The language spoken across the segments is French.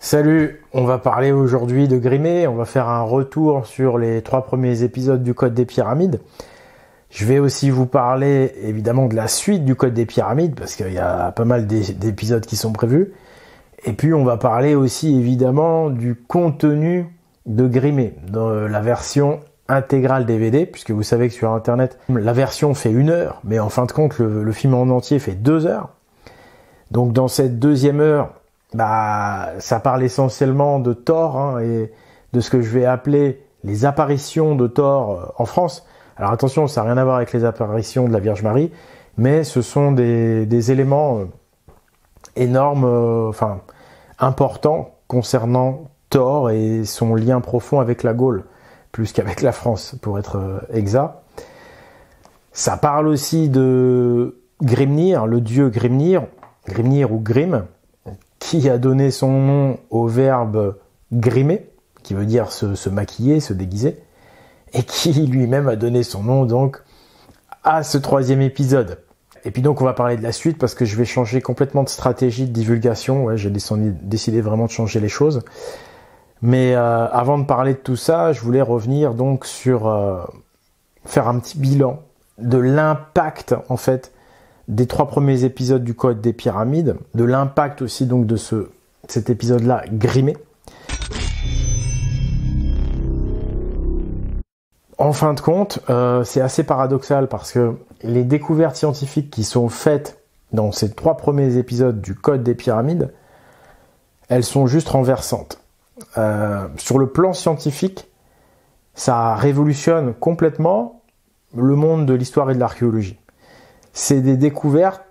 Salut, on va parler aujourd'hui de Grimé, on va faire un retour sur les 3 premiers épisodes du Code des Pyramides. Je vais aussi vous parler évidemment de la suite du Code des Pyramides, parce qu'il y a pas mal d'épisodes qui sont prévus. Et puis on va parler aussi évidemment du contenu de Grimé, dans la version intégrale DVD, puisque vous savez que sur internet, la version fait 1 heure, mais en fin de compte, le film en entier fait 2 heures. Donc dans cette deuxième heure, ça parle essentiellement de Thor et de ce que je vais appeler les apparitions de Thor en France. Alors attention, ça n'a rien à voir avec les apparitions de la Vierge Marie, mais ce sont des éléments énormes, importants concernant Thor et son lien profond avec la Gaule, plus qu'avec la France, pour être exact. Ça parle aussi de Grimnir, le dieu Grimnir ou Grim, qui a donné son nom au verbe grimer, qui veut dire se maquiller, se déguiser, et qui lui-même a donné son nom donc à ce 3e épisode. Et puis donc on va parler de la suite parce que je vais changer complètement de stratégie de divulgation. Ouais, j'ai décidé vraiment de changer les choses. Mais avant de parler de tout ça, je voulais revenir donc sur faire un petit bilan de l'impact en fait des 3 premiers épisodes du Code des Pyramides, de l'impact aussi donc de cet épisode-là Grimé. En fin de compte, c'est assez paradoxal parce que les découvertes scientifiques qui sont faites dans ces 3 premiers épisodes du Code des Pyramides, elles sont juste renversantes. Sur le plan scientifique, ça révolutionne complètement le monde de l'histoire et de l'archéologie. C'est des découvertes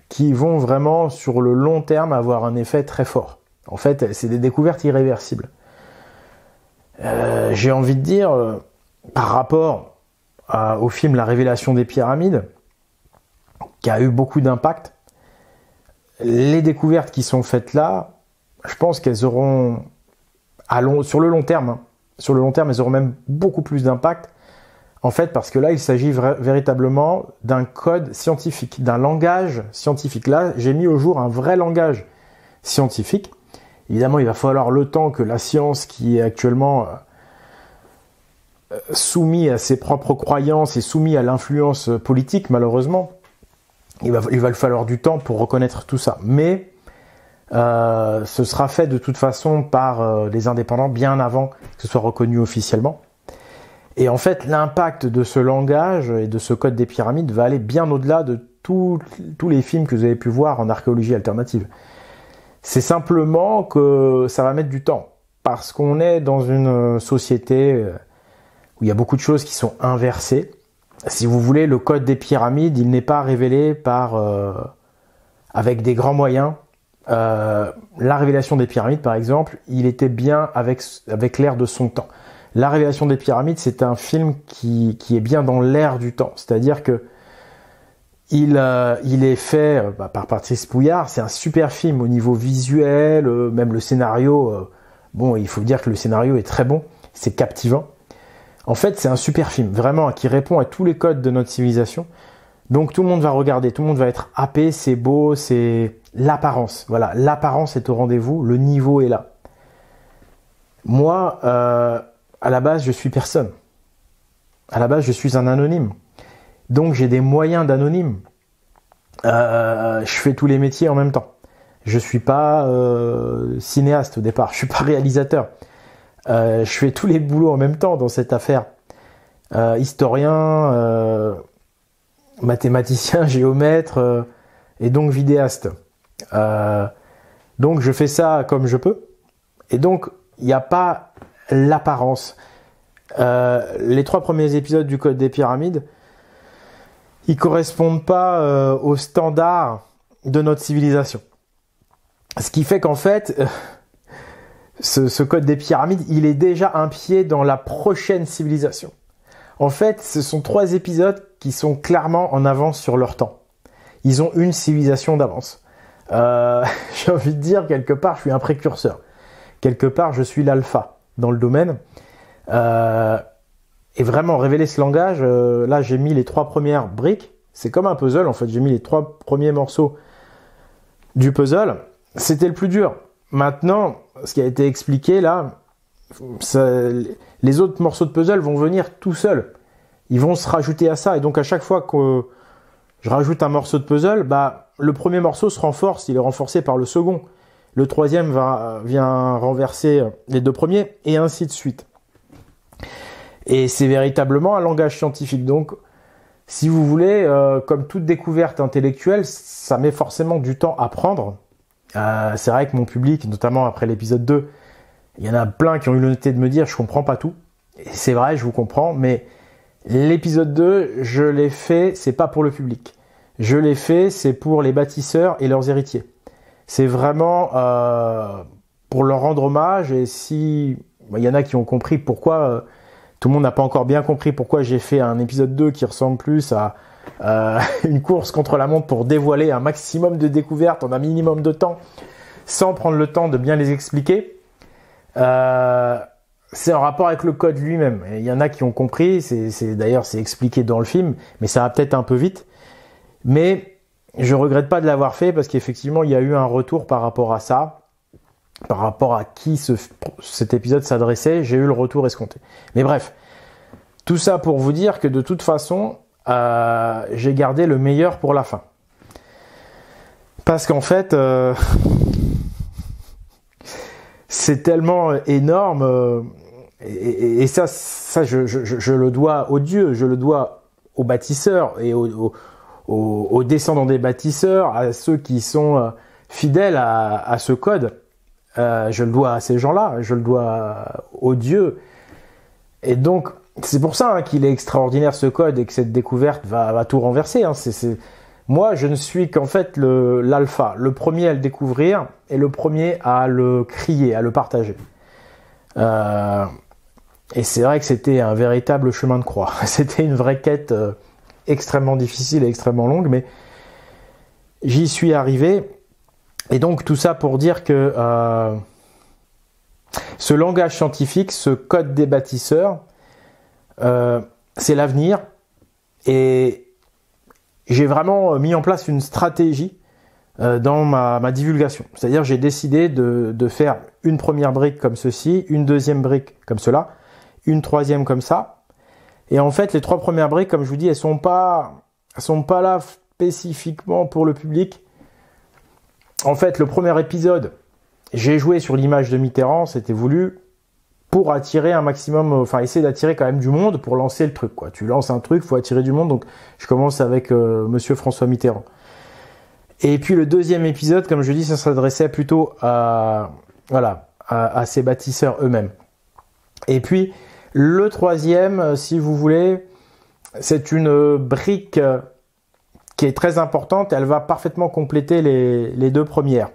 qui vont vraiment, sur le long terme, avoir un effet très fort. En fait, c'est des découvertes irréversibles. J'ai envie de dire, par rapport au film La Révélation des Pyramides, qui a eu beaucoup d'impact, les découvertes qui sont faites là, je pense qu'elles auront, sur le long terme, elles auront même beaucoup plus d'impact. En fait, parce que là, il s'agit véritablement d'un code scientifique, d'un langage scientifique. Là, j'ai mis au jour un vrai langage scientifique. Évidemment, il va falloir le temps que la science, qui est actuellement soumise à ses propres croyances et soumise à l'influence politique, malheureusement, il va falloir du temps pour reconnaître tout ça. Mais ce sera fait de toute façon par les indépendants bien avant que ce soit reconnu officiellement. Et en fait, l'impact de ce langage et de ce Code des Pyramides va aller bien au-delà de tous les films que vous avez pu voir en archéologie alternative. C'est simplement que ça va mettre du temps, parce qu'on est dans une société où il y a beaucoup de choses qui sont inversées. Si vous voulez, le Code des Pyramides, il n'est pas révélé avec des grands moyens. La révélation des pyramides, par exemple, il était bien avec l'air de son temps. La Révélation des Pyramides, c'est un film qui est bien dans l'air du temps. C'est-à-dire que il est fait par Patrice Pouillard. C'est un super film au niveau visuel, même le scénario. Il faut dire que le scénario est très bon. C'est captivant. En fait, c'est un super film, vraiment, qui répond à tous les codes de notre civilisation. Donc tout le monde va regarder, tout le monde va être happé, c'est beau, c'est l'apparence. Voilà, l'apparence est au rendez-vous, le niveau est là. Moi, à la base, je suis personne. À la base, je suis un anonyme. Donc, j'ai des moyens d'anonyme. Je fais tous les métiers en même temps. Je suis pas cinéaste au départ. Je suis pas réalisateur. Je fais tous les boulots en même temps dans cette affaire. Historien, mathématicien, géomètre et donc vidéaste. Donc, je fais ça comme je peux. Et donc, il n'y a pas l'apparence. Les 3 premiers épisodes du Code des Pyramides, ils correspondent pas aux standards de notre civilisation. Ce qui fait qu'en fait, ce Code des Pyramides, il est déjà un pied dans la prochaine civilisation. En fait, ce sont 3 épisodes qui sont clairement en avance sur leur temps. Ils ont une civilisation d'avance. J'ai envie de dire, quelque part, je suis un précurseur. Quelque part, je suis l'alpha dans le domaine. Et vraiment, révéler ce langage, là, j'ai mis les 3 premières briques. C'est comme un puzzle, en fait. J'ai mis les 3 premiers morceaux du puzzle. C'était le plus dur. maintenant, ce qui a été expliqué là, les autres morceaux de puzzle vont venir tout seuls. Ils vont se rajouter à ça. Et donc à chaque fois que je rajoute un morceau de puzzle, bah, le premier morceau se renforce, il est renforcé par le second. Le troisième vient renverser les deux premiers, et ainsi de suite. Et c'est véritablement un langage scientifique. Donc, si vous voulez, comme toute découverte intellectuelle, ça met forcément du temps à prendre. C'est vrai que mon public, notamment après l'épisode 2, il y en a plein qui ont eu l'honnêteté de me dire « je comprends pas tout ». Et c'est vrai, je vous comprends, mais l'épisode 2, je l'ai fait, c'est pas pour le public. Je l'ai fait, c'est pour les bâtisseurs et leurs héritiers. C'est vraiment pour leur rendre hommage, et si il y en a qui ont compris pourquoi, tout le monde n'a pas encore bien compris pourquoi j'ai fait un épisode 2 qui ressemble plus à une course contre la montre pour dévoiler un maximum de découvertes en un minimum de temps, sans prendre le temps de bien les expliquer. C'est en rapport avec le code lui-même. Il y en a qui ont compris, d'ailleurs c'est expliqué dans le film, mais ça va peut-être un peu vite. Mais je regrette pas de l'avoir fait parce qu'effectivement il y a eu un retour par rapport à ça, par rapport à qui cet épisode s'adressait, j'ai eu le retour escompté. Mais bref, tout ça pour vous dire que de toute façon, j'ai gardé le meilleur pour la fin. Parce qu'en fait, c'est tellement énorme, et ça je le dois aux dieux, je le dois aux bâtisseurs et aux descendants des bâtisseurs, à ceux qui sont fidèles à ce code. Je le dois à ces gens-là, je le dois aux dieux. Et donc, c'est pour ça qu'il est extraordinaire ce code et que cette découverte va tout renverser. Moi, je ne suis qu'en fait l'alpha, le premier à le découvrir et le premier à le crier, à le partager. Et c'est vrai que c'était un véritable chemin de croix. C'était une vraie quête extrêmement difficile et extrêmement longue, mais j'y suis arrivé. Et donc tout ça pour dire que ce langage scientifique, ce code des bâtisseurs, c'est l'avenir. Et j'ai vraiment mis en place une stratégie dans ma divulgation. C'est-à-dire j'ai décidé de faire une première brique comme ceci, une deuxième brique comme cela, une troisième comme ça. Et en fait, les trois premières briques, comme je vous dis, elles sont pas là spécifiquement pour le public. En fait, le premier épisode, j'ai joué sur l'image de Mitterrand, c'était voulu pour attirer un maximum, enfin essayer d'attirer quand même du monde pour lancer le truc, quoi. Tu lances un truc, faut attirer du monde, donc je commence avec Monsieur François Mitterrand. Et puis le deuxième épisode, comme je dis, ça s'adressait plutôt à ces bâtisseurs eux-mêmes. Et puis le troisième, si vous voulez, c'est une brique qui est très importante, elle va parfaitement compléter les deux premières.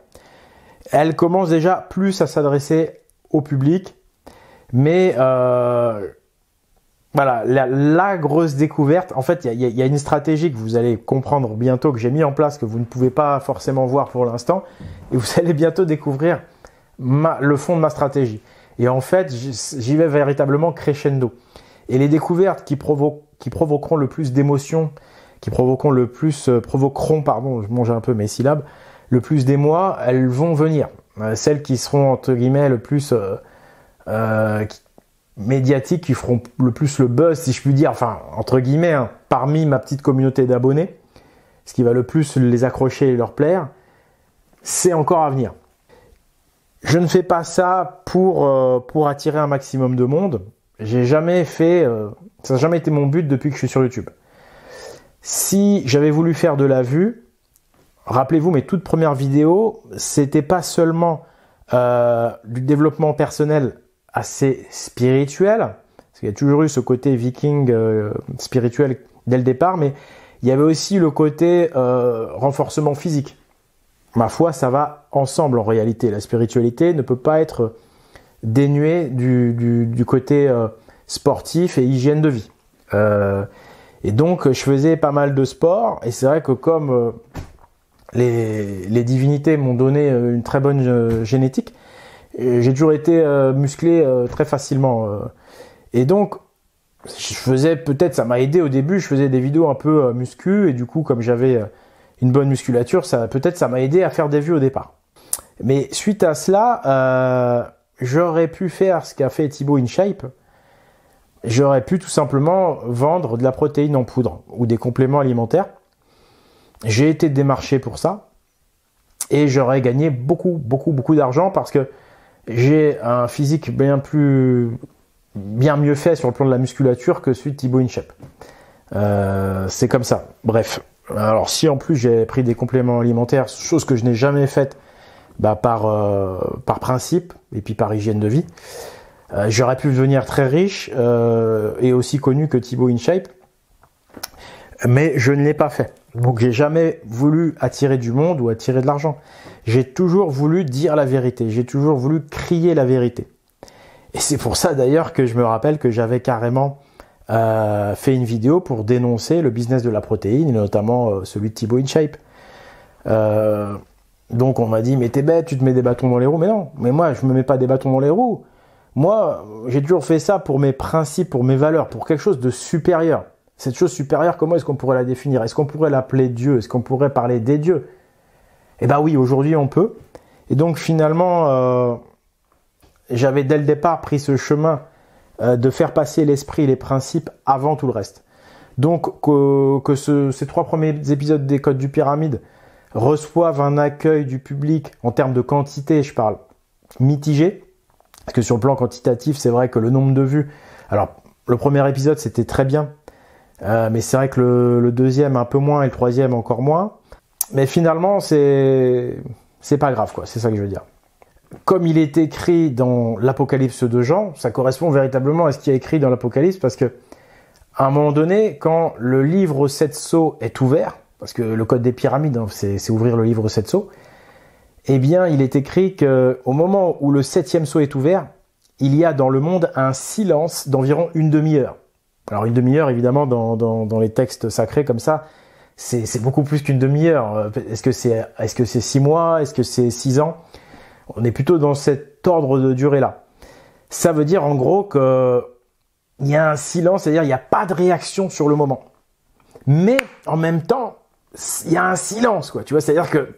Elle commence déjà plus à s'adresser au public, mais voilà, la grosse découverte, en fait, il y a une stratégie que vous allez comprendre bientôt, que j'ai mis en place, que vous ne pouvez pas forcément voir pour l'instant, et vous allez bientôt découvrir le fond de ma stratégie. Et en fait, j'y vais véritablement crescendo. Et les découvertes qui provoqueront le plus d'émotions, provoqueront, pardon, je mange un peu mes syllabes, le plus d'émoi, elles vont venir. Celles qui seront, entre guillemets, le plus médiatiques, qui feront le plus le buzz, si je puis dire, enfin, entre guillemets, hein, parmi ma petite communauté d'abonnés, ce qui va le plus les accrocher et leur plaire, c'est encore à venir. Je ne fais pas ça pour attirer un maximum de monde. J'ai jamais fait, ça n'a jamais été mon but depuis que je suis sur YouTube. Si j'avais voulu faire de la vue, rappelez-vous, mes toutes premières vidéos, c'était pas seulement du développement personnel assez spirituel, parce qu'il y a toujours eu ce côté viking spirituel dès le départ, mais il y avait aussi le côté renforcement physique. Ma foi, ça va ensemble en réalité. La spiritualité ne peut pas être dénuée du côté sportif et hygiène de vie. Et donc, je faisais pas mal de sport, et c'est vrai que comme les divinités m'ont donné une très bonne génétique, j'ai toujours été musclé très facilement. Et donc, je faisais peut-être, ça m'a aidé au début, je faisais des vidéos un peu muscu, et du coup, comme j'avais une bonne musculature, ça m'a aidé à faire des vues au départ. Mais suite à cela, j'aurais pu faire ce qu'a fait Thibaut InShape. J'aurais pu tout simplement vendre de la protéine en poudre ou des compléments alimentaires. J'ai été démarché pour ça et j'aurais gagné beaucoup d'argent parce que j'ai un physique bien mieux fait sur le plan de la musculature que celui de Thibaut InShape. C'est comme ça. Bref. Alors si en plus j'ai pris des compléments alimentaires, chose que je n'ai jamais faite par principe et puis par hygiène de vie, j'aurais pu devenir très riche et aussi connu que Thibaut InShape, mais je ne l'ai pas fait. Donc j'ai jamais voulu attirer du monde ou attirer de l'argent. J'ai toujours voulu dire la vérité, j'ai toujours voulu crier la vérité. Et c'est pour ça d'ailleurs que je me rappelle que j'avais carrément fait une vidéo pour dénoncer le business de la protéine, et notamment celui de Thibaut InShape. Donc on m'a dit, mais t'es bête, tu te mets des bâtons dans les roues. Mais non, mais moi je me mets pas des bâtons dans les roues. Moi, j'ai toujours fait ça pour mes principes, pour mes valeurs, pour quelque chose de supérieur. Cette chose supérieure, comment est-ce qu'on pourrait la définir? Est-ce qu'on pourrait l'appeler Dieu? Est-ce qu'on pourrait parler des dieux? Eh ben oui, aujourd'hui on peut. Et donc finalement, j'avais dès le départ pris ce chemin de faire passer l'esprit et les principes avant tout le reste. Donc ces 3 premiers épisodes des Codes du Pyramide reçoivent un accueil du public en termes de quantité, je parle, mitigé. Parce que sur le plan quantitatif, c'est vrai que le nombre de vues... Alors, le premier épisode, c'était très bien. Mais c'est vrai que le deuxième, un peu moins, et le troisième, encore moins. Mais finalement, c'est pas grave, quoi. C'est ça que je veux dire. Comme il est écrit dans l'Apocalypse de Jean, ça correspond véritablement à ce qui est écrit dans l'Apocalypse, parce que à un moment donné, quand le livre 7 sceaux est ouvert, parce que le code des pyramides, hein, c'est ouvrir le livre 7 sceaux, eh bien, il est écrit qu'au moment où le 7e sceau est ouvert, il y a dans le monde un silence d'environ une demi-heure. Alors, une demi-heure, évidemment, dans les textes sacrés comme ça, c'est beaucoup plus qu'une demi-heure. Est-ce que c'est 6 mois? Est-ce que c'est 6 ans? On est plutôt dans cet ordre de durée-là. Ça veut dire, en gros, qu'il y a un silence, c'est-à-dire il n'y a pas de réaction sur le moment. Mais, en même temps, il y a un silence, quoi. Tu vois, c'est-à-dire que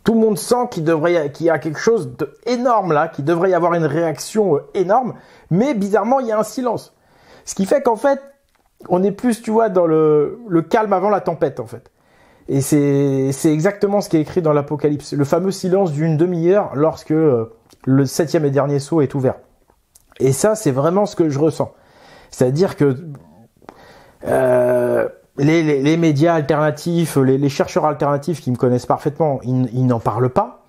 tout le monde sent qu'il y a quelque chose d'énorme là, qu'il devrait y avoir une réaction énorme, mais bizarrement, il y a un silence. Ce qui fait qu'en fait, on est plus, tu vois, dans le calme avant la tempête, en fait. Et c'est exactement ce qui est écrit dans l'Apocalypse. Le fameux silence d'une demi-heure lorsque le 7e et dernier sceau est ouvert. Et ça, c'est vraiment ce que je ressens. C'est-à-dire que les médias alternatifs, les chercheurs alternatifs qui me connaissent parfaitement, ils n'en parlent pas.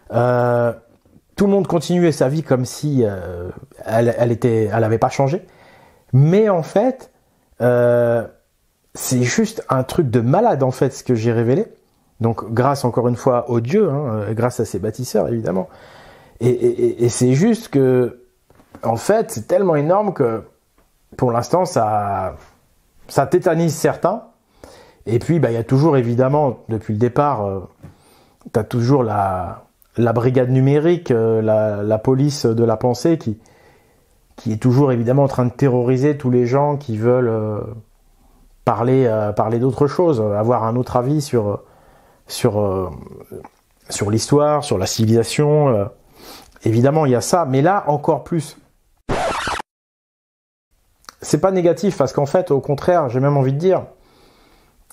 Tout le monde continuait sa vie comme si elle avait pas changé. Mais en fait, c'est juste un truc de malade en fait ce que j'ai révélé. Donc grâce encore une fois aux dieux, hein, grâce à ces bâtisseurs évidemment. Et c'est juste que en fait c'est tellement énorme que pour l'instant ça tétanise certains. Et puis il y a toujours évidemment depuis le départ, t'as toujours la brigade numérique, la police de la pensée qui est toujours évidemment en train de terroriser tous les gens qui veulent parler d'autre chose, avoir un autre avis sur l'histoire, sur la civilisation. Évidemment, il y a ça, mais là encore plus. C'est pas négatif parce qu'en fait, au contraire, j'ai même envie de dire,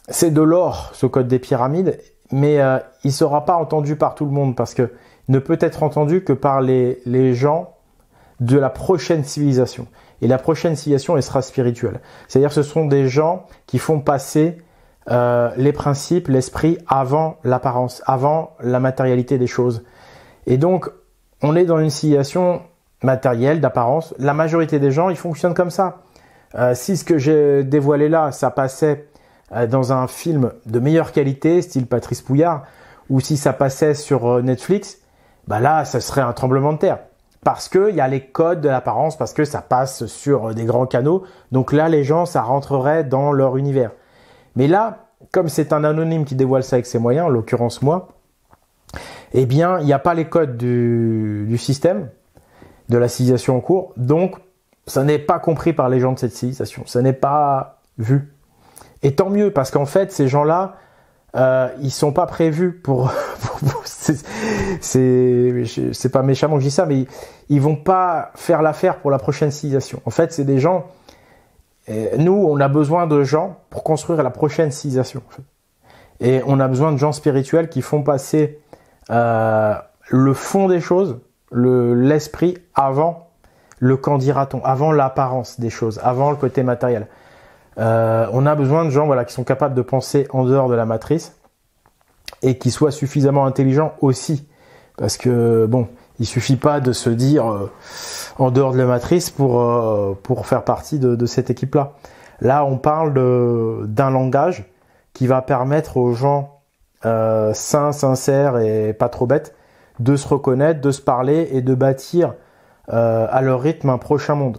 c'est de l'or ce code des pyramides, mais il sera pas entendu par tout le monde parce que ne peut être entendu que par les gens de la prochaine civilisation. Et la prochaine civilisation, elle sera spirituelle. C'est-à-dire que ce sont des gens qui font passer les principes, l'esprit avant l'apparence, avant la matérialité des choses. Et donc, on est dans une civilisation matérielle, d'apparence. La majorité des gens, ils fonctionnent comme ça. Si ce que j'ai dévoilé là, ça passait dans un film de meilleure qualité, style Patrice Pouillard, ou si ça passait sur Netflix, là, ça serait un tremblement de terre. Parce qu'il y a les codes de l'apparence, parce que ça passe sur des grands canaux. Donc là, les gens, ça rentrerait dans leur univers. Mais là, comme c'est un anonyme qui dévoile ça avec ses moyens, en l'occurrence moi, eh bien, il n'y a pas les codes du système, de la civilisation en cours. Donc, ça n'est pas compris par les gens de cette civilisation. Ça n'est pas vu. Et tant mieux, parce qu'en fait, ces gens-là, ils sont pas prévus pour, c'est pas méchamment que je dis ça, mais ils vont pas faire l'affaire pour la prochaine civilisation. En fait, c'est des gens, nous, on a besoin de gens pour construire la prochaine civilisation. En fait. Et on a besoin de gens spirituels qui font passer le fond des choses, l'esprit avant le qu'en dira-t-on, avant l'apparence des choses, avant le côté matériel. On a besoin de gens voilà, qui sont capables de penser en dehors de la matrice et qui soient suffisamment intelligents aussi. Parce que, bon, il suffit pas de se dire en dehors de la matrice pour faire partie de cette équipe-là. Là, on parle d'un langage qui va permettre aux gens sains, sincères et pas trop bêtes de se reconnaître, de se parler et de bâtir à leur rythme un prochain monde.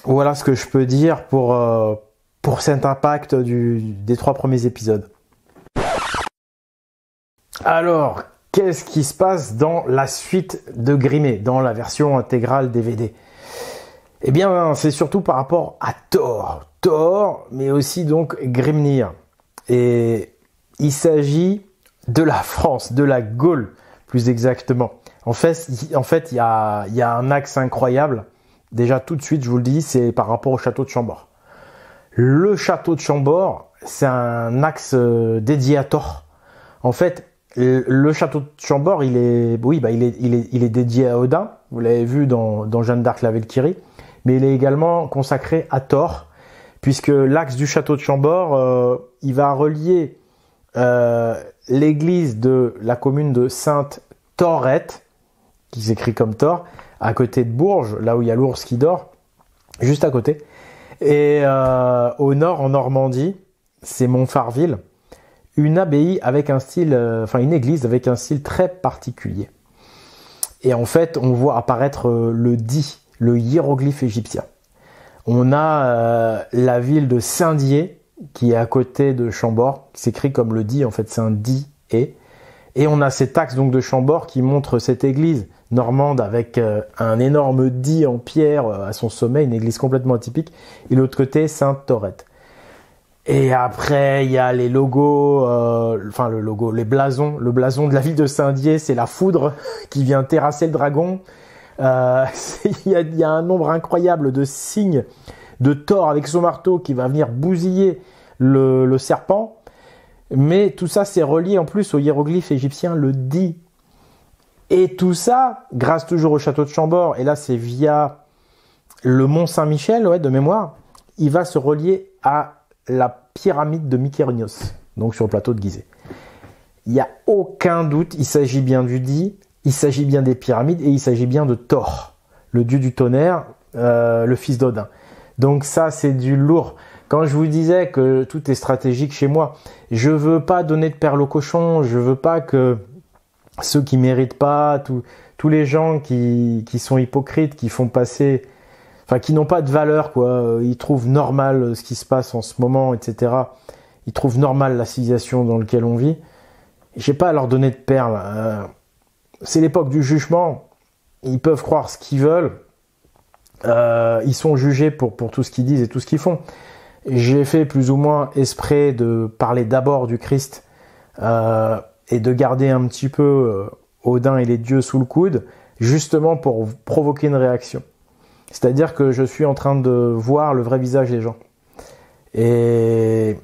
Voilà ce que je peux dire pour cet impact des 3 premiers épisodes. Alors, qu'est-ce qui se passe dans la suite de Grimé, dans la version intégrale DVD? Eh bien, c'est surtout par rapport à Thor, mais aussi donc Grimnir. Et il s'agit de la France, de la Gaule, plus exactement. En fait, il y a un axe incroyable. Déjà, tout de suite, je vous le dis, c'est par rapport au château de Chambord. Le château de Chambord, c'est un axe dédié à Thor. En fait, le château de Chambord, il est dédié à Odin. Vous l'avez vu dans Jeanne d'Arc la Valkyrie. Mais il est également consacré à Thor, puisque l'axe du château de Chambord, il va relier l'église de la commune de Sainte-Thorette, qui s'écrit comme Thor, à côté de Bourges, là où il y a l'ours qui dort, juste à côté. Et au nord, en Normandie, c'est Montfarville, une abbaye avec un style, une église avec un style très particulier. Et en fait, on voit apparaître le Di, le hiéroglyphe égyptien. On a la ville de Saint-Dié, qui est à côté de Chambord, qui s'écrit comme le Di, en fait c'est un Di et on a cet axe donc de Chambord qui montre cette église normande avec un énorme Di en pierre à son sommet, une église complètement atypique, et l'autre côté Sainte-Thorette. Et après, il y a les logos, les blasons. Le blason de la ville de Saint-Dié, c'est la foudre qui vient terrasser le dragon. Il y a un nombre incroyable de signes de Thor avec son marteau qui va venir bousiller le serpent. Mais tout ça, c'est relié en plus au hiéroglyphe égyptien, le Di. Et tout ça, grâce toujours au château de Chambord, et là c'est via le mont Saint-Michel, de mémoire, il va se relier à la pyramide de Mykérinos, donc sur le plateau de Gizeh. Il n'y a aucun doute, il s'agit bien du Di, il s'agit bien des pyramides et il s'agit bien de Thor, le dieu du tonnerre, le fils d'Odin. Donc ça, c'est du lourd. Quand je vous disais que tout est stratégique chez moi, je veux pas donner de perles au cochon, je veux pas que ceux qui méritent pas, tous les gens qui sont hypocrites, qui font passer, qui n'ont pas de valeur, quoi. Ils trouvent normal ce qui se passe en ce moment, etc. Ils trouvent normal la civilisation dans laquelle on vit. J'ai pas à leur donner de perles. C'est l'époque du jugement. Ils peuvent croire ce qu'ils veulent. Ils sont jugés pour tout ce qu'ils disent et tout ce qu'ils font. J'ai fait plus ou moins exprès de parler d'abord du Christ et de garder un petit peu Odin et les dieux sous le coude, justement pour provoquer une réaction. C'est-à-dire que je suis en train de voir le vrai visage des gens. Et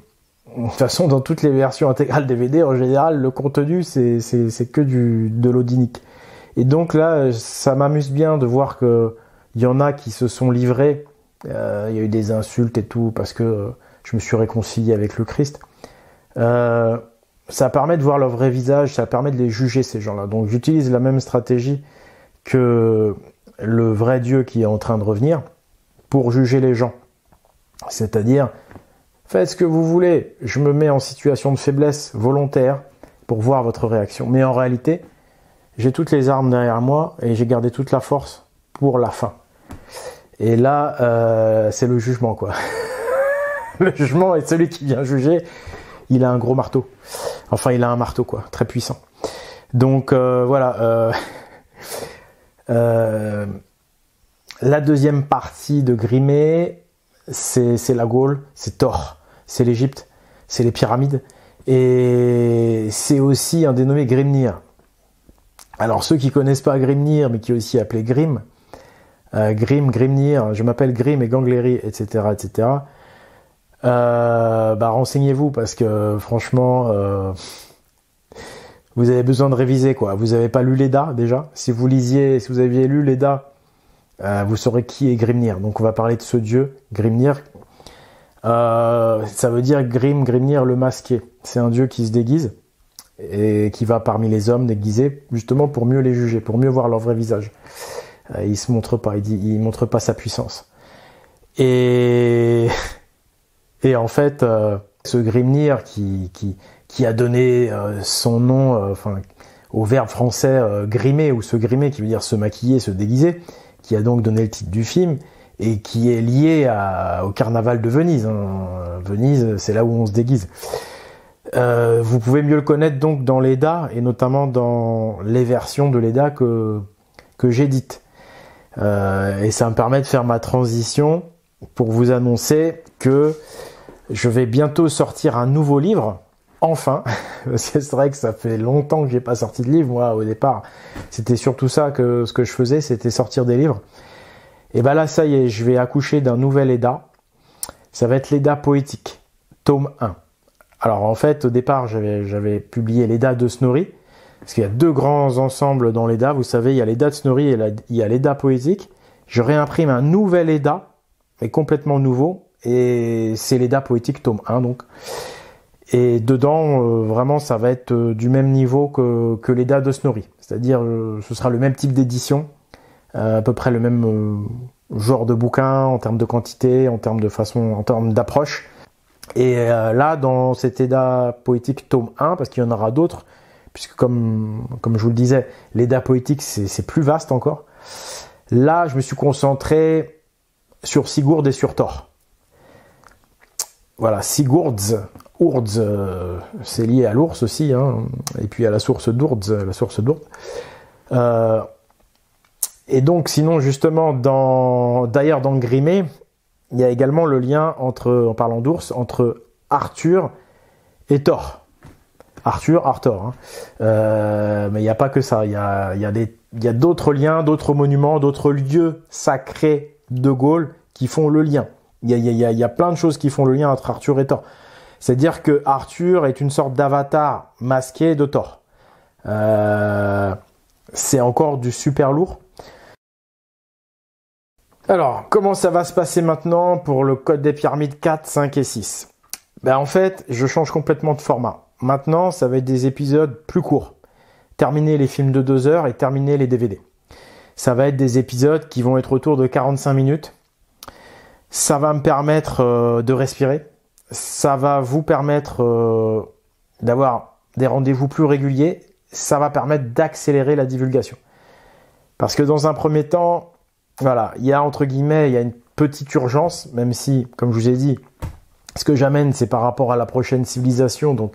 de toute façon, dans toutes les versions intégrales DVD, en général, le contenu, c'est que de l'odinique. Et donc là, ça m'amuse bien de voir que il y en a qui se sont livrés. Il y a eu des insultes et tout parce que je me suis réconcilié avec le Christ. Ça permet de voir leur vrai visage, ça permet de les juger, ces gens-là. Donc j'utilise la même stratégie que le vrai Dieu qui est en train de revenir pour juger les gens. C'est-à-dire, faites ce que vous voulez, je me mets en situation de faiblesse volontaire pour voir votre réaction. Mais en réalité, j'ai toutes les armes derrière moi et j'ai gardé toute la force pour la fin. Et là, c'est le jugement, quoi. Le jugement est celui qui vient juger. Il a un gros marteau. Enfin, il a un marteau, quoi, très puissant. Donc, voilà. La deuxième partie de Grimé, c'est la Gaule, c'est Thor, c'est l'Égypte, c'est les pyramides. Et c'est aussi un dénommé Grimnir. Alors ceux qui connaissent pas Grimnir, mais qui est aussi appelé Grim, Grimnir, je m'appelle Grim et Gangleri, etc., etc. Renseignez-vous parce que franchement, vous avez besoin de réviser quoi. Vous avez pas lu l'Edda déjà. Si vous aviez lu l'Edda, vous saurez qui est Grimnir. Donc on va parler de ce dieu Grimnir. Ça veut dire Grimnir le masqué. C'est un dieu qui se déguise et qui va parmi les hommes déguisés justement pour mieux les juger, pour mieux voir leur vrai visage. Il se montre pas, il montre pas sa puissance. Et en fait, ce Grimnir qui a donné son nom, au verbe français grimer ou se grimer, qui veut dire se maquiller, se déguiser, qui a donc donné le titre du film et qui est lié au carnaval de Venise. Hein. Venise, c'est là où on se déguise. Vous pouvez mieux le connaître donc dans l'Edda et notamment dans les versions de l'Edda que j'édite. Et ça me permet de faire ma transition pour vous annoncer que je vais bientôt sortir un nouveau livre. Enfin, c'est vrai que ça fait longtemps que j'ai pas sorti de livre. Moi, au départ, c'était surtout ça que ce que je faisais, c'était sortir des livres. Et ben là, ça y est, je vais accoucher d'un nouvel Edda. Ça va être l'Edda poétique, tome 1. Alors en fait, au départ, j'avais publié l'Edda de Snorri, parce qu'il y a deux grands ensembles dans l'Edda. Vous savez, il y a l'Edda de Snorri et il y a l'Edda poétique. Je réimprime un nouvel Edda, mais complètement nouveau, et c'est l'Edda poétique tome 1 donc. Et dedans, vraiment, ça va être du même niveau que l'Edda de Snorri. C'est-à-dire, ce sera le même type d'édition, à peu près le même genre de bouquin en termes de quantité, en termes de façon, en termes d'approche. Et là, dans cet Edda poétique tome 1, parce qu'il y en aura d'autres, puisque comme je vous le disais, l'Edda poétique, c'est plus vaste encore. Là, je me suis concentré sur Sigurd et sur Thor. Voilà, Urds, c'est lié à l'ours aussi, hein, et puis à la source d'Urds, la source d'Urds. Et donc, sinon, justement, d'ailleurs dans Grimé, il y a également le lien en parlant d'ours, entre Arthur et Thor. Arthur. Hein. Mais il n'y a pas que ça. Il y a d'autres liens, d'autres monuments, d'autres lieux sacrés de Gaule qui font le lien. Il y a plein de choses qui font le lien entre Arthur et Thor. C'est-à-dire que Arthur est une sorte d'avatar masqué de Thor. C'est encore du super lourd. Alors, comment ça va se passer maintenant pour le Code des Pyramides 4, 5 et 6 ? En fait, je change complètement de format. Maintenant, ça va être des épisodes plus courts. Terminer les films de 2 heures et terminer les DVD. Ça va être des épisodes qui vont être autour de 45 minutes. Ça va me permettre de respirer. Ça va vous permettre d'avoir des rendez-vous plus réguliers. Ça va permettre d'accélérer la divulgation. Parce que dans un premier temps, voilà, il y a entre guillemets, il y a une petite urgence, même si, comme je vous ai dit, ce que j'amène, c'est par rapport à la prochaine civilisation. Donc,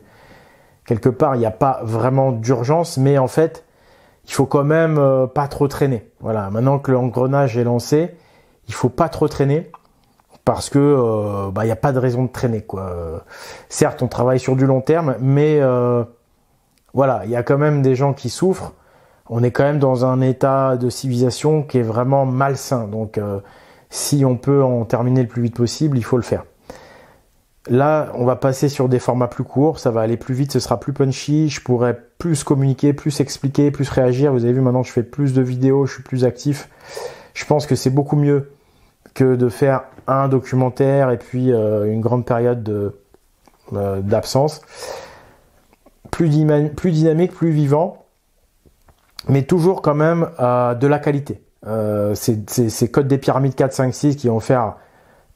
quelque part, il n'y a pas vraiment d'urgence, mais en fait, il faut quand même pas trop traîner. Voilà, maintenant que l'engrenage est lancé, il faut pas trop traîner. Parce que il n'y a pas de raison de traîner, quoi. Certes, on travaille sur du long terme, mais voilà, il y a quand même des gens qui souffrent. On est quand même dans un état de civilisation qui est vraiment malsain. Donc, si on peut en terminer le plus vite possible, il faut le faire. Là, on va passer sur des formats plus courts. Ça va aller plus vite, ce sera plus punchy. Je pourrai plus communiquer, plus expliquer, plus réagir. Vous avez vu, maintenant, je fais plus de vidéos, je suis plus actif. Je pense que c'est beaucoup mieux que de faire un documentaire et puis une grande période d'absence. Plus dynamique, plus vivant, mais toujours quand même de la qualité. Ces Codes des Pyramides 4, 5, 6 qui vont faire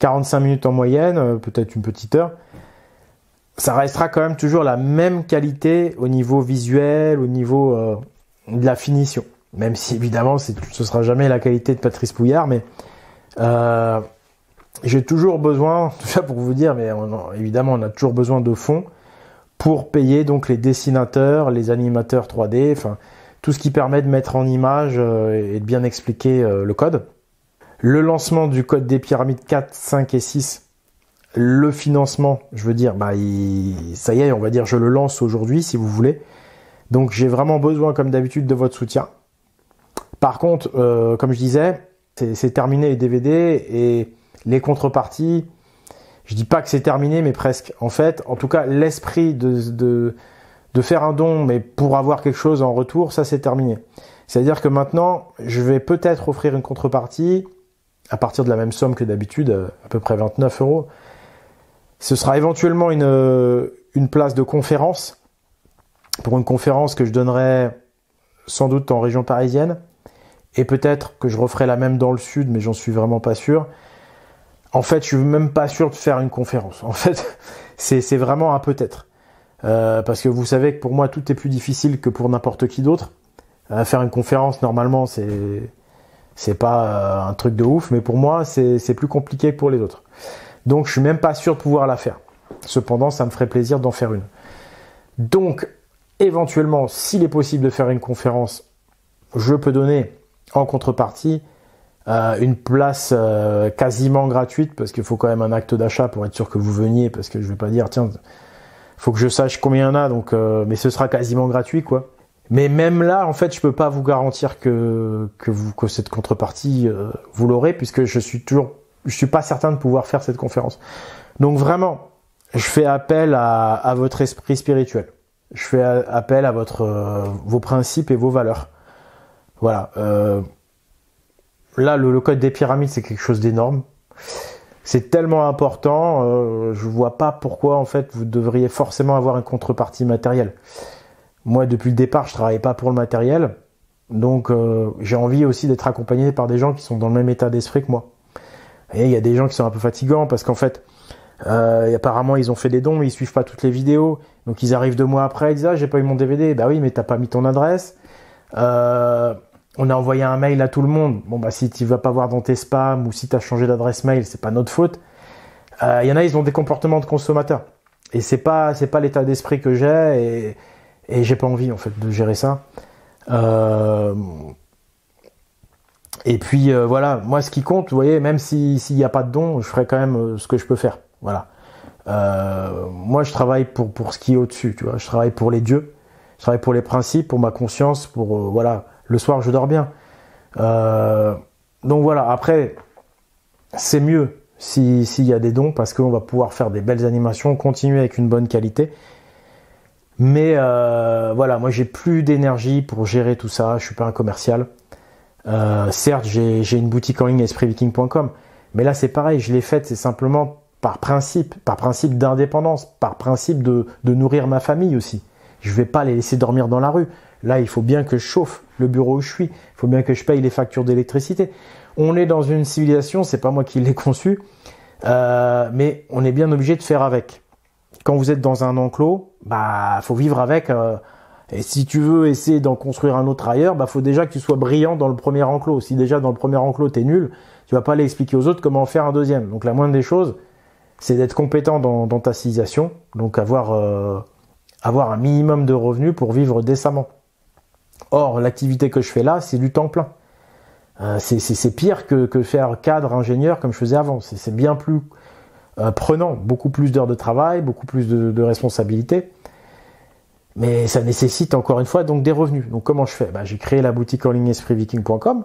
45 minutes en moyenne, peut-être une petite heure. Ça restera quand même toujours la même qualité au niveau visuel, au niveau de la finition. Même si évidemment ce sera jamais la qualité de Patrice Pouillard, mais j'ai toujours besoin, tout ça pour vous dire, mais évidemment on a toujours besoin de fonds pour payer donc les dessinateurs, les animateurs 3D, enfin tout ce qui permet de mettre en image et de bien expliquer le code. Le lancement du Code des Pyramides 4, 5 et 6 le financement, je veux dire, ça y est, on va dire, je le lance aujourd'hui, si vous voulez. Donc, j'ai vraiment besoin, comme d'habitude, de votre soutien. Par contre, comme je disais, c'est terminé les DVD et les contreparties. Je dis pas que c'est terminé, mais presque. En fait, en tout cas, l'esprit de faire un don, mais pour avoir quelque chose en retour, ça c'est terminé. C'est-à-dire que maintenant, je vais peut-être offrir une contrepartie à partir de la même somme que d'habitude, à peu près 29 €. Ce sera éventuellement une place de conférence, pour une conférence que je donnerai sans doute en région parisienne, et peut-être que je referai la même dans le sud, mais j'en suis vraiment pas sûr. En fait, je suis même pas sûr de faire une conférence. En fait, c'est vraiment un peut-être. Parce que vous savez que pour moi, tout est plus difficile que pour n'importe qui d'autre. Faire une conférence, normalement, c'est pas un truc de ouf, mais pour moi, c'est plus compliqué que pour les autres. Donc, je suis même pas sûr de pouvoir la faire. Cependant, ça me ferait plaisir d'en faire une. Donc, éventuellement, s'il est possible de faire une conférence, je peux donner en contrepartie une place quasiment gratuite, parce qu'il faut quand même un acte d'achat pour être sûr que vous veniez, parce que je vais pas dire, tiens, faut que je sache combien il y en a, donc, mais ce sera quasiment gratuit, quoi. Mais même là, en fait, je peux pas vous garantir que cette contrepartie, vous l'aurez, puisque je suis pas certain de pouvoir faire cette conférence. Donc vraiment, je fais appel à votre esprit spirituel. Je fais appel à vos principes et vos valeurs. Voilà. Là, le code des pyramides, c'est quelque chose d'énorme. C'est tellement important, je vois pas pourquoi, en fait, vous devriez forcément avoir une contrepartie matérielle. Moi, depuis le départ, je travaille pas pour le matériel. Donc, j'ai envie aussi d'être accompagné par des gens qui sont dans le même état d'esprit que moi. Et il y a des gens qui sont un peu fatigants parce qu'en fait, apparemment, ils ont fait des dons, mais ils suivent pas toutes les vidéos. Donc, ils arrivent 2 mois après, ils disent « Ah, j'ai pas eu mon DVD. » Bah oui, mais t'as pas mis ton adresse. On a envoyé un mail à tout le monde. Bon, bah, si tu vas pas voir dans tes spams ou si tu as changé d'adresse mail, c'est pas notre faute. Y en a, ils ont des comportements de consommateurs. Et c'est pas l'état d'esprit que j'ai et j'ai pas envie, en fait, de gérer ça. Et puis, voilà. Moi, ce qui compte, vous voyez, même s'il y a pas de don, je ferai quand même ce que je peux faire. Voilà. Moi, je travaille pour ce qui est au-dessus, tu vois. Je travaille pour les dieux. Je travaille pour les principes, pour ma conscience, pour, voilà. Le soir, je dors bien. Donc voilà, après, c'est mieux s'il y a des dons parce qu'on va pouvoir faire des belles animations, continuer avec une bonne qualité. Mais voilà, moi, j'ai plus d'énergie pour gérer tout ça. Je suis pas un commercial. Certes, j'ai une boutique en ligne, espritviking.com. Mais là, c'est pareil. Je l'ai faite, c'est simplement par principe d'indépendance, par principe de nourrir ma famille aussi. Je vais pas les laisser dormir dans la rue. Là, il faut bien que je chauffe le bureau où je suis. Il faut bien que je paye les factures d'électricité. On est dans une civilisation, c'est pas moi qui l'ai conçue, mais on est bien obligé de faire avec. Quand vous êtes dans un enclos, bah, faut vivre avec. Et si tu veux essayer d'en construire un autre ailleurs, bah, faut déjà que tu sois brillant dans le premier enclos. Si déjà dans le premier enclos t'es nul, tu vas pas aller expliquer aux autres comment en faire un deuxième. Donc la moindre des choses, c'est d'être compétent dans ta civilisation. Donc avoir un minimum de revenus pour vivre décemment. Or, l'activité que je fais là, c'est du temps plein. C'est pire que faire cadre, ingénieur comme je faisais avant. C'est bien plus prenant, beaucoup plus d'heures de travail, beaucoup plus de responsabilités. Mais ça nécessite encore une fois donc des revenus. Donc comment je fais? Bah, j'ai créé la boutique en ligne espritviking.com.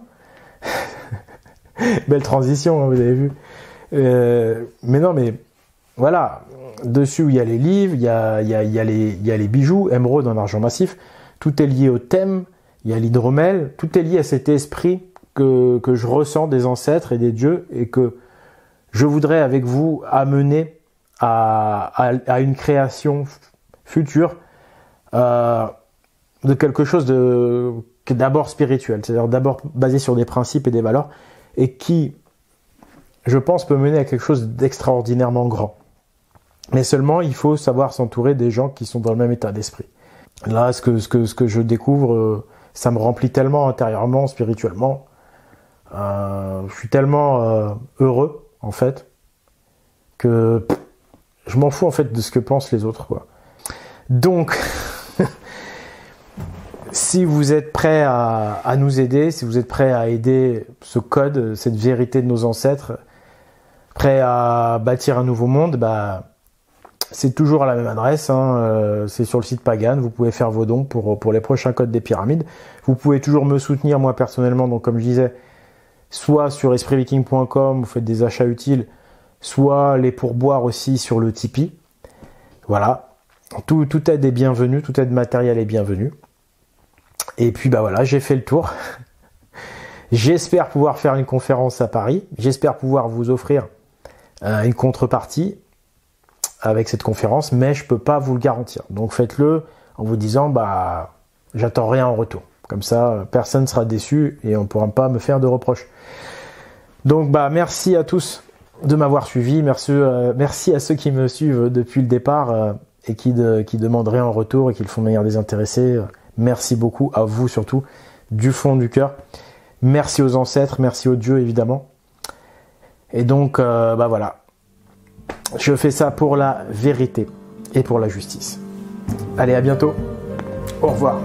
Belle transition, hein, vous avez vu. Mais non, mais voilà. Dessus, il y a les livres, il y a les bijoux, émeraude en argent massif. Tout est lié au thème, il y a l'hydromel, tout est lié à cet esprit que je ressens des ancêtres et des dieux et que je voudrais avec vous amener à une création future de quelque chose qui est d'abord spirituel, c'est-à-dire d'abord basé sur des principes et des valeurs et qui, je pense, peut mener à quelque chose d'extraordinairement grand. Mais seulement, il faut savoir s'entourer des gens qui sont dans le même état d'esprit. Là, ce que je découvre, ça me remplit tellement intérieurement, spirituellement. Je suis tellement heureux, en fait, que je m'en fous, en fait, de ce que pensent les autres, quoi. Donc, si vous êtes prêts à nous aider, si vous êtes prêts à aider ce code, cette vérité de nos ancêtres, prêt à bâtir un nouveau monde, bah, c'est toujours à la même adresse, hein, c'est sur le site Pagan, vous pouvez faire vos dons pour les prochains codes des pyramides. Vous pouvez toujours me soutenir moi personnellement, donc comme je disais, soit sur espritviking.com, vous faites des achats utiles, soit les pourboires aussi sur le Tipeee. Voilà, tout aide est bienvenue, toute aide matérielle est bienvenue. Et puis bah voilà, j'ai fait le tour. J'espère pouvoir faire une conférence à Paris, j'espère pouvoir vous offrir une contrepartie avec cette conférence, mais je peux pas vous le garantir. Donc faites-le en vous disant bah j'attends rien en retour. Comme ça, personne ne sera déçu et on ne pourra pas me faire de reproches. Donc bah merci à tous de m'avoir suivi, merci à ceux qui me suivent depuis le départ et qui demandent rien en retour et qui le font de manière désintéressée. Merci beaucoup à vous surtout, du fond du cœur. Merci aux ancêtres, merci aux dieux évidemment. Et donc bah voilà. Je fais ça pour la vérité et pour la justice. Allez, à bientôt. Au revoir.